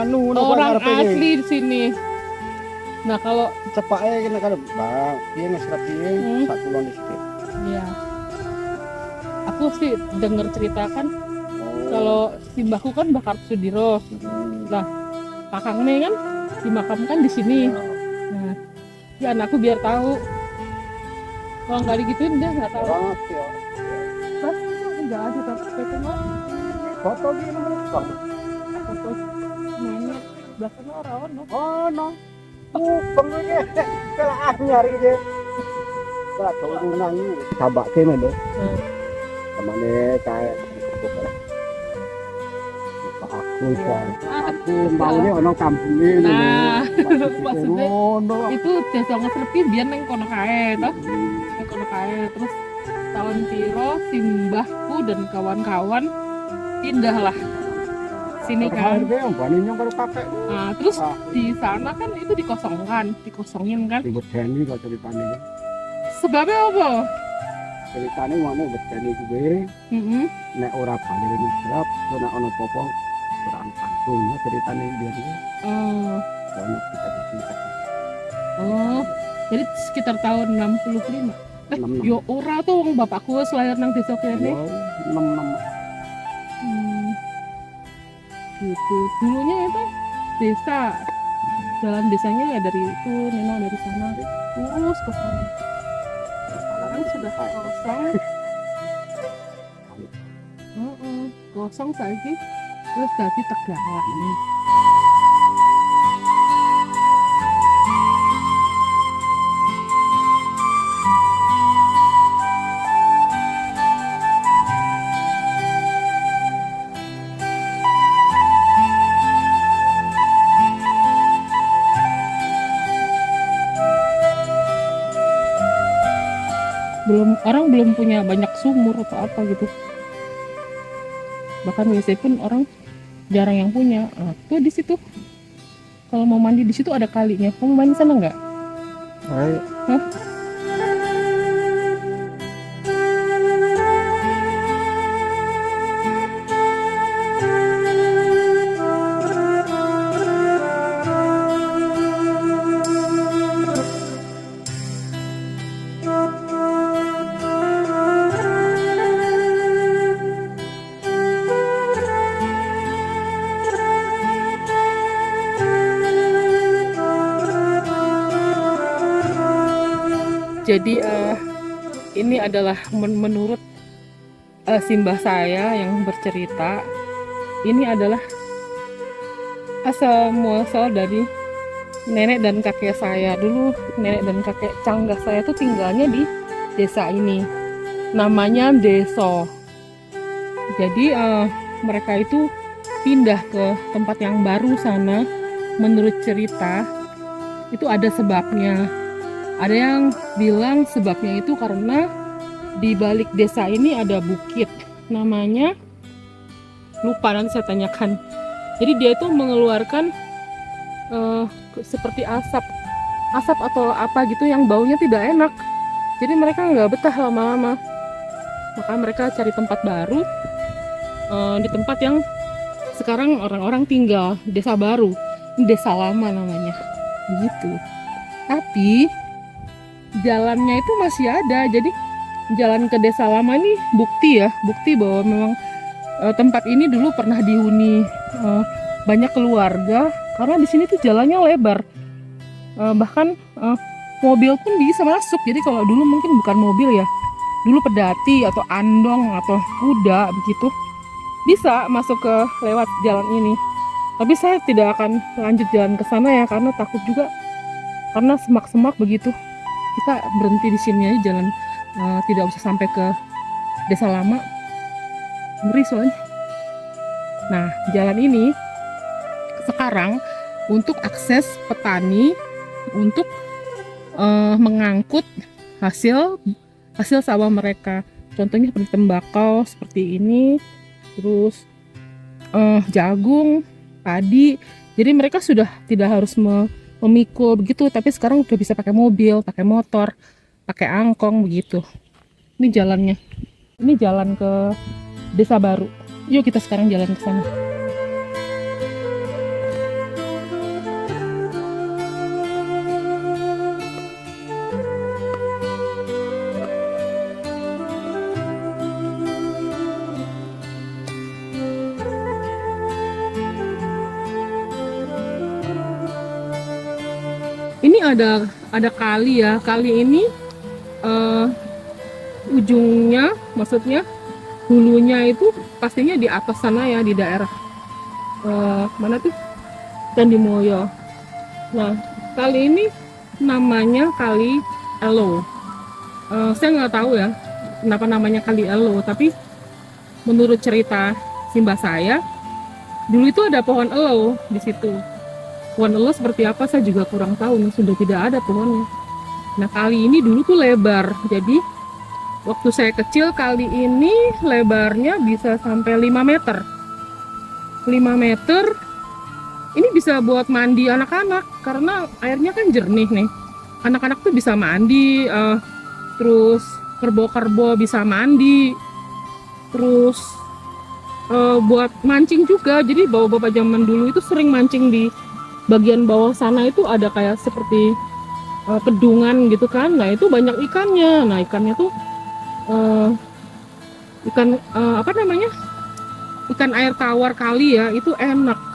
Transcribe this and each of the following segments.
anu orang asli di sini. Nah kalau cepake kena kan bang, piye ngesrep piye sak kulon di situ. Iya. Aku sih denger cerita kan kalau simbahku kan Bakar Sudiro. Nah, kakangnya kan dimakamkan di sini. Nah, ya anakku biar tahu. Kalau nggak digituin dia nggak tahu. Banget ya. Pas nggak ada tapi foto mah Foto gini bang. foto nenek belakangnya orang no. Oh no. Bang ini kelaan nyari aja. Lah turunan ini sabak kene deh. Samane kayak aku maunya orang kampung ini. Nah, maksudnya Rono. itu desa ngesrepi biar neng kono kae toh. Neng kono kae terus tahun piro simbahku dan kawan-kawan pindahlah sini kan. Nah, terus di sana kan itu dikosongin kan. Bedeni kok ceritanya. Sebabnya apa? Ceritanya mana bedeni juga. Nek ora balik ini serap, nek ono popo kurang tanggung ceritanya dia. Ono kita disingkat. Oh, jadi sekitar tahun 65. Yo ora tuh wong bapakku wis lahir nang desa kene. 66. Gitu. Dulunya itu desa. Jalan desanya ya dari itu, Nino dari sana terus ke sana. Sekarang sudah kosong. Kosong saiki terus dadi Tegalan. Orang belum punya banyak sumur atau apa gitu, bahkan WC pun orang jarang yang punya. Tuh di situ kalau mau mandi di situ ada kalinya. Kamu mandi sana nggak? Ayo. Hah? Jadi ini adalah menurut simbah saya yang bercerita, ini adalah asal muasal dari nenek dan kakek saya. Dulu nenek dan kakek canggah saya tuh tinggalnya di desa ini, namanya Deso. Jadi mereka itu pindah ke tempat yang baru sana. Menurut cerita itu ada sebabnya. Ada yang bilang sebabnya itu karena di balik desa ini ada bukit, namanya lupa, nanti saya tanyakan. Jadi dia itu mengeluarkan seperti asap atau apa gitu yang baunya tidak enak. Jadi mereka nggak betah lama-lama, maka mereka cari tempat baru di tempat yang sekarang orang-orang tinggal, desa baru, desa lama namanya, gitu. Tapi jalannya itu masih ada. Jadi jalan ke desa lama ini bukti bahwa memang tempat ini dulu pernah dihuni banyak keluarga, karena di sini tuh jalannya lebar, bahkan mobil pun bisa masuk. Jadi kalau dulu mungkin bukan mobil ya, dulu pedati atau andong atau kuda begitu bisa masuk ke lewat jalan ini. Tapi saya tidak akan lanjut jalan ke sana ya, karena takut juga, karena semak-semak begitu. Kita berhenti di sini aja, jalan tidak usah sampai ke desa lama, ngeri soalnya. Nah, jalan ini sekarang untuk akses petani untuk mengangkut hasil sawah mereka. Contohnya seperti tembakau seperti ini, terus jagung, padi. Jadi mereka sudah tidak harus memikul begitu, tapi sekarang udah bisa pakai mobil, pakai motor, pakai angkong begitu. Ini jalannya. Ini jalan ke desa baru. Yuk kita sekarang jalan ke sana. Ini ada kali ya. Kali ini eh, ujungnya, maksudnya hulunya itu pastinya di atas sana ya, di daerah mana tuh, Candi Moyo. Nah, kali ini namanya Kali Elo. Saya nggak tahu ya kenapa namanya Kali Elo, tapi menurut cerita Simbah saya, dulu itu ada pohon elo di situ. Pohon elo seperti apa saya juga kurang tahu, sudah tidak ada pohonnya. Nah, kali ini dulu tuh lebar. Jadi waktu saya kecil, kali ini lebarnya bisa sampai 5 meter. 5 meter. Ini bisa buat mandi anak-anak karena airnya kan jernih nih. Anak-anak tuh bisa mandi, terus kerbo-kerbo bisa mandi, terus buat mancing juga. Jadi bapak-bapak zaman dulu itu sering mancing di bagian bawah sana, itu ada kayak seperti kedungan gitu kan. Nah, itu banyak ikannya. Nah, ikannya tuh ikan apa namanya, ikan air tawar kali ya, itu enak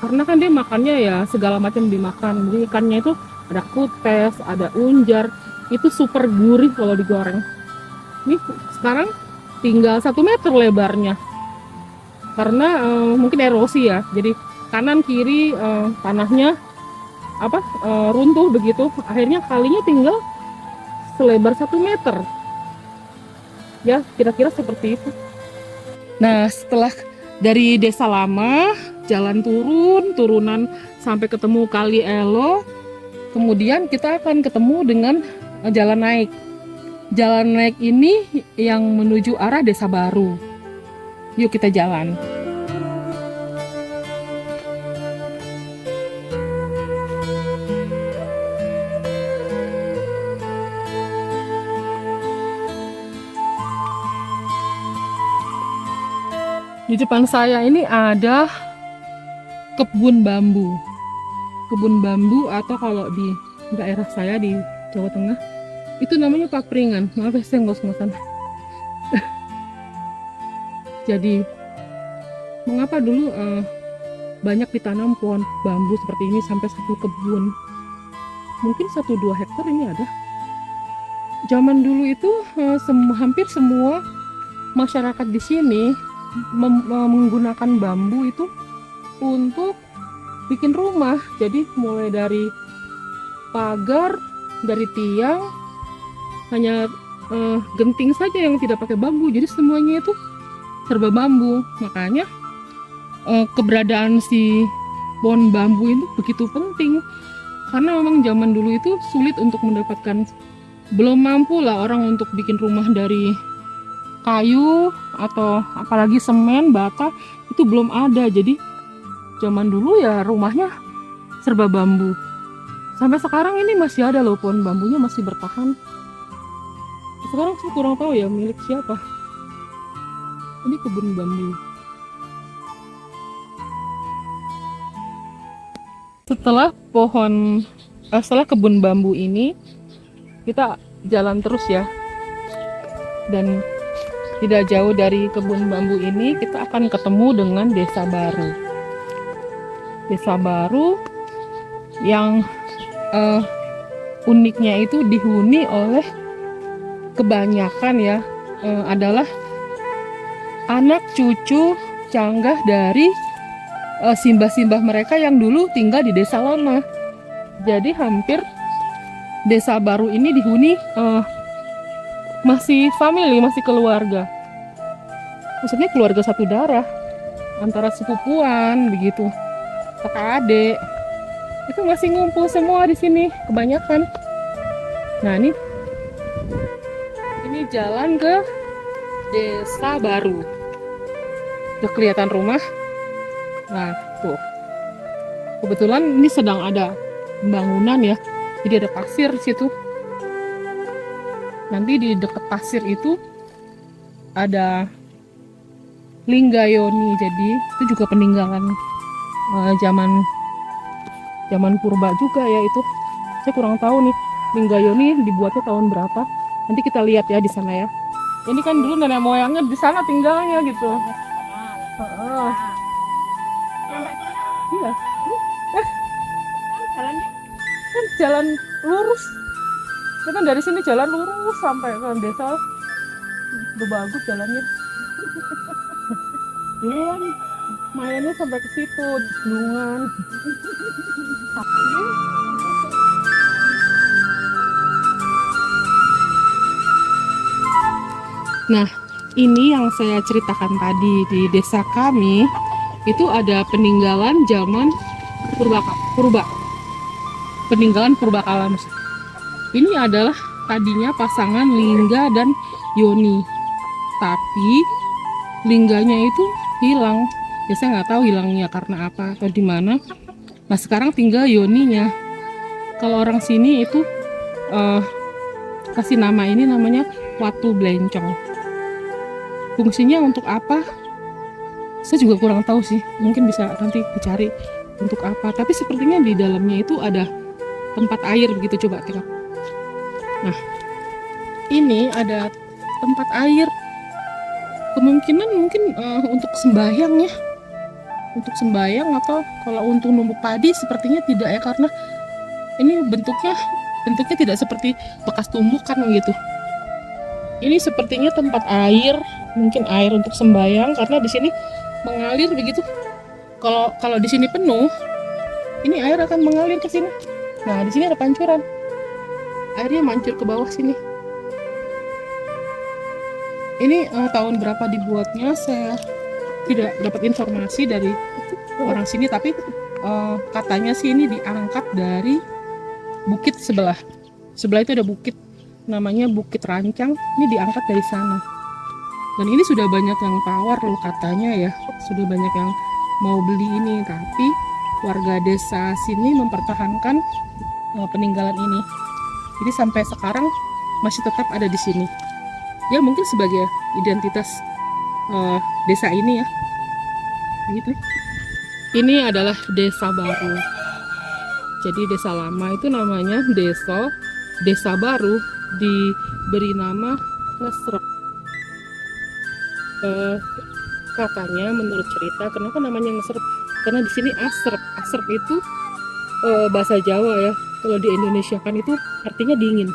karena kan dia makannya ya segala macam dimakan. Jadi ikannya itu ada kutes, ada unjar, itu super gurih kalau digoreng. Ini sekarang tinggal 1 meter lebarnya karena mungkin erosi ya. Jadi kanan kiri tanahnya runtuh begitu, akhirnya kalinya tinggal selebar 1 meter ya, kira-kira seperti itu. Nah, setelah dari desa lama jalan turunan sampai ketemu Kali Elo, kemudian kita akan ketemu dengan jalan naik. Jalan naik ini yang menuju arah Desa Baru. Yuk kita jalan. Di depan saya ini ada kebun bambu. Kebun bambu, atau kalau di daerah saya di Jawa Tengah itu namanya papringan. Maaf ya, saya ngos-ngosan. Jadi mengapa dulu banyak ditanam pohon bambu seperti ini sampai 1 kebun? Mungkin 1-2 hektar ini ada. Zaman dulu itu hampir semua masyarakat di sini menggunakan bambu itu untuk bikin rumah. Jadi mulai dari pagar, dari tiang, hanya genting saja yang tidak pakai bambu. Jadi semuanya itu serba bambu. Makanya keberadaan si pohon bambu itu begitu penting, karena memang zaman dulu itu sulit untuk mendapatkan, belum mampu lah orang untuk bikin rumah dari kayu atau apalagi semen, bata, itu belum ada. Jadi zaman dulu ya rumahnya serba bambu. Sampai sekarang ini masih ada loh, pohon bambunya masih bertahan. Sekarang saya kurang tahu ya milik siapa. Ini kebun bambu. Setelah kebun bambu ini, kita jalan terus ya. Dan tidak jauh dari kebun bambu ini kita akan ketemu dengan Desa Baru. Desa Baru yang uniknya itu dihuni oleh kebanyakan ya adalah anak cucu canggah dari simbah-simbah mereka yang dulu tinggal di desa lama. Jadi hampir Desa Baru ini dihuni masih family, masih keluarga. Maksudnya keluarga satu darah, antara sepupuan begitu, kakak adik. Itu masih ngumpul semua di sini kebanyakan. Nah, ini jalan ke Desa Baru. Udah kelihatan rumah. Nah, tuh. Kebetulan ini sedang ada pembangunan ya. Jadi ada pasir di situ. Nanti di dekat pasir itu ada Linggayoni. Jadi itu juga peninggalan zaman purba juga ya itu. Saya kurang tahu nih Linggayoni dibuatnya tahun berapa. Nanti kita lihat ya di sana ya. Ini kan dulu nenek moyangnya di sana tinggalnya gitu. Iya. Kan jalan lurus. Kita dari sini jalan lurus sampai ke desa. Udah bagus jalannya. Iya, mainnya sampai ke situ, Bulungan. Nah, ini yang saya ceritakan tadi di desa kami, itu ada peninggalan zaman purba. Peninggalan purbakala. Ini adalah tadinya pasangan Lingga dan Yoni. Tapi Lingganya itu hilang. Ya saya nggak tahu hilangnya karena apa atau di mana. Nah sekarang tinggal Yoninya. Kalau orang sini itu kasih nama ini namanya Watu Blencong. Fungsinya untuk apa? Saya juga kurang tahu sih. Mungkin bisa nanti dicari untuk apa. Tapi sepertinya di dalamnya itu ada tempat air begitu, coba tengok. Nah, ini ada tempat air. Kemungkinan mungkin untuk sembahyang ya. Untuk sembahyang atau kalau untuk numbuk padi sepertinya tidak ya, karena ini bentuknya tidak seperti bekas tumbukan gitu. Ini sepertinya tempat air, mungkin air untuk sembahyang karena di sini mengalir begitu. Kalau di sini penuh, ini air akan mengalir ke sini. Nah, di sini ada pancuran. Airnya mancur ke bawah sini. Ini tahun berapa dibuatnya saya tidak dapat informasi dari orang sini, tapi katanya sih ini diangkat dari bukit sebelah. Sebelah itu ada bukit namanya Bukit Rancang. Ini diangkat dari sana. Dan ini sudah banyak yang tawar loh katanya ya. Sudah banyak yang mau beli ini, tapi warga desa sini mempertahankan peninggalan ini. Jadi sampai sekarang masih tetap ada di sini. Ya mungkin sebagai identitas desa ini ya. Gitu. Ini adalah desa baru. Jadi desa lama itu namanya desa baru diberi nama Ngesrep. Katanya menurut cerita kenapa namanya Ngesrep? Karena di sini asrep. Asrep itu bahasa Jawa ya. Kalau di Indonesia kan itu artinya dingin.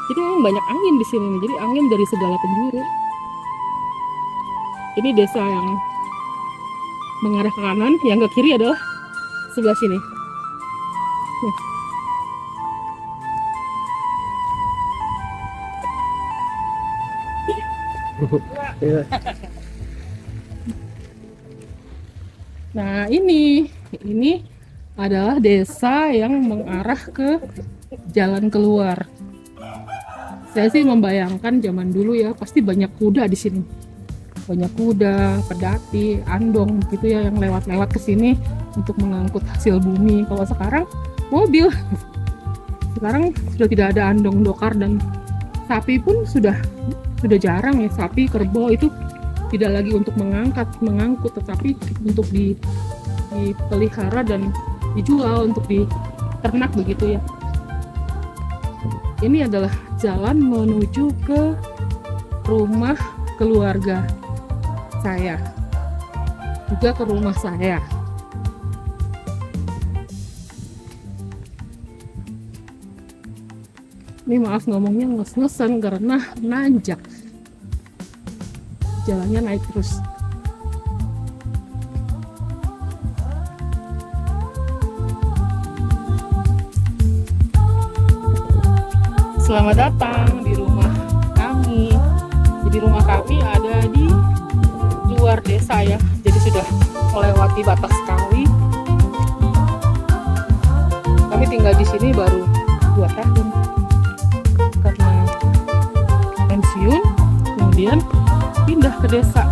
Jadi memang banyak angin di sini. Jadi angin dari segala penjuru. Ini desa yang mengarah ke kanan, yang ke kiri adalah sebelah sini. Nah ini adalah desa yang mengarah ke jalan keluar. Saya sih membayangkan zaman dulu ya pasti banyak kuda di sini, banyak kuda, pedati, andong gitu ya yang lewat-lewat ke sini untuk mengangkut hasil bumi. Kalau sekarang mobil, sekarang sudah tidak ada andong, dokar, dan sapi pun sudah jarang ya. Sapi, kerbau itu tidak lagi untuk mengangkut, tetapi untuk dipelihara dan dijual untuk diternak begitu ya. Ini adalah jalan menuju ke rumah keluarga saya, juga ke rumah saya. Ini maaf ngomongnya nges-ngesan karena nanjak, jalannya naik terus. Selamat datang di rumah kami. Jadi rumah kami ada di luar desa ya. Jadi sudah melewati batas kali. Kami tinggal di sini baru 2 tahun karena pensiun, kemudian pindah ke desa.